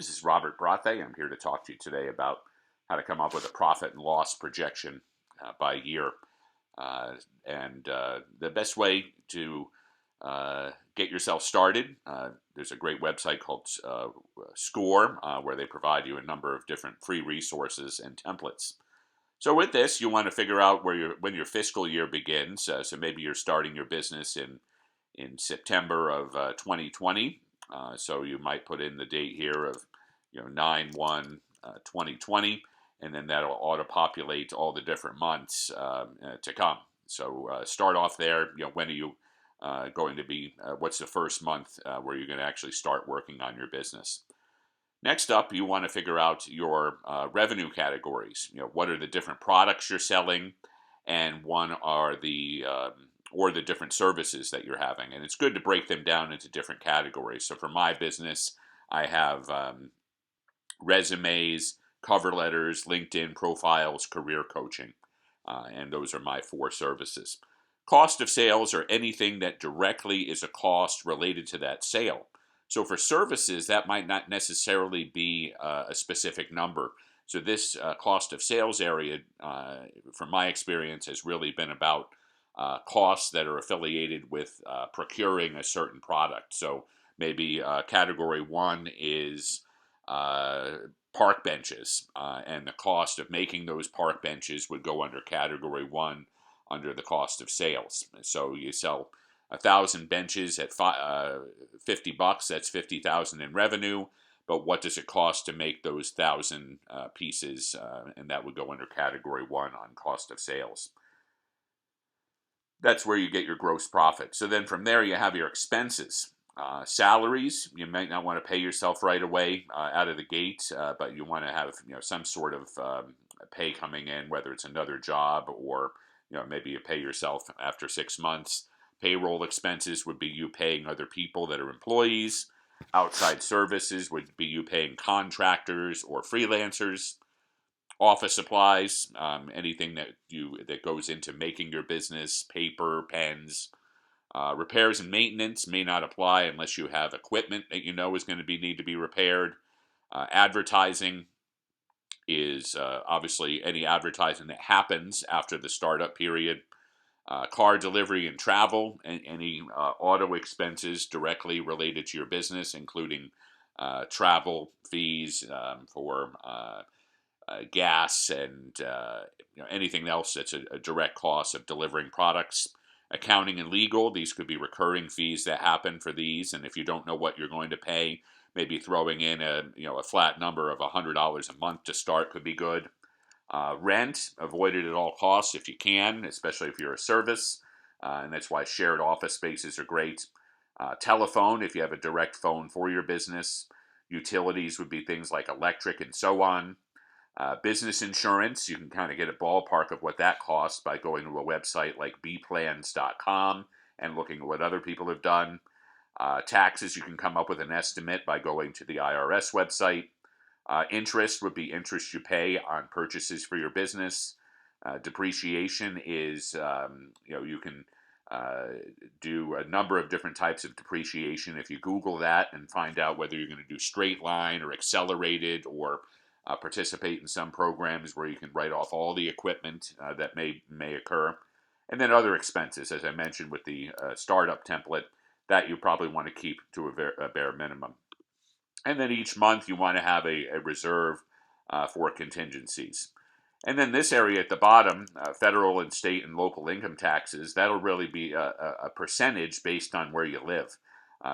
This is Robert Braathe. I'm here to talk to you today about how to come up with a profit and loss projection by year. The best way to get yourself started, there's a great website called Score where they provide you a number of different free resources and templates. So with this, you want to figure out when your fiscal year begins. So maybe you're starting your business in September of 2020. So you might put in the date here of 9/1/2020, and then that'll auto-populate all the different months to come. So start off there. When are you going to be? What's the first month where you're going to actually start working on your business? Next up, you want to figure out your revenue categories. What are the different products you're selling, and or the different services that you're having. And it's good to break them down into different categories. So for my business, I have resumes, cover letters, LinkedIn profiles, career coaching. And those are my 4 services. Cost of sales are anything that directly is a cost related to that sale. So for services, that might not necessarily be a specific number. So this cost of sales area, from my experience, has really been about costs that are affiliated with procuring a certain product. So maybe category 1 is park benches, and the cost of making those park benches would go under category 1 under the cost of sales. So you sell 1,000 benches at $50, that's $50,000 in revenue. But what does it cost to make those 1,000 pieces? And that would go under category 1 on cost of sales. That's where you get your gross profit. So then from there you have your expenses. Salaries, you might not want to pay yourself right away out of the gate, but you want to have some sort of pay coming in, whether it's another job or maybe you pay yourself after 6 months. Payroll expenses would be you paying other people that are employees. Outside services would be you paying contractors or freelancers. Office supplies, anything that goes into making your business, paper, pens. Repairs and maintenance may not apply unless you have equipment that is going to need to be repaired. Advertising is obviously any advertising that happens after the startup period. Car delivery and travel, and any auto expenses directly related to your business, including travel fees for gas and anything else that's a direct cost of delivering products. Accounting and legal, these could be recurring fees that happen for these, and if you don't know what you're going to pay, maybe throwing in a flat number of $100 a month to start could be good. Rent, avoid it at all costs if you can, especially if you're a service, and that's why shared office spaces are great. Telephone, if you have a direct phone for your business. Utilities would be things like electric and so on. Business insurance, you can kind of get a ballpark of what that costs by going to a website like bplans.com and looking at what other people have done. Taxes, you can come up with an estimate by going to the IRS website. Interest would be interest you pay on purchases for your business. Depreciation is, you can do a number of different types of depreciation. If you Google that and find out whether you're going to do straight line or accelerated or participate in some programs where you can write off all the equipment that may occur. And then other expenses, as I mentioned with the startup template, that you probably want to keep to a bare minimum. And then each month you want to have a reserve for contingencies. And then this area at the bottom, federal and state and local income taxes, that'll really be a percentage based on where you live.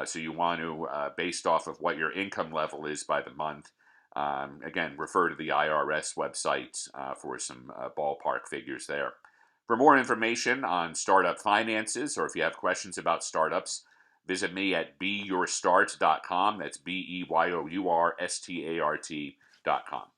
So you want to, based off of what your income level is by the month, again, refer to the IRS website for some ballpark figures there. For more information on startup finances, or if you have questions about startups, visit me at BEYourStart.com. That's BEYourStart.com.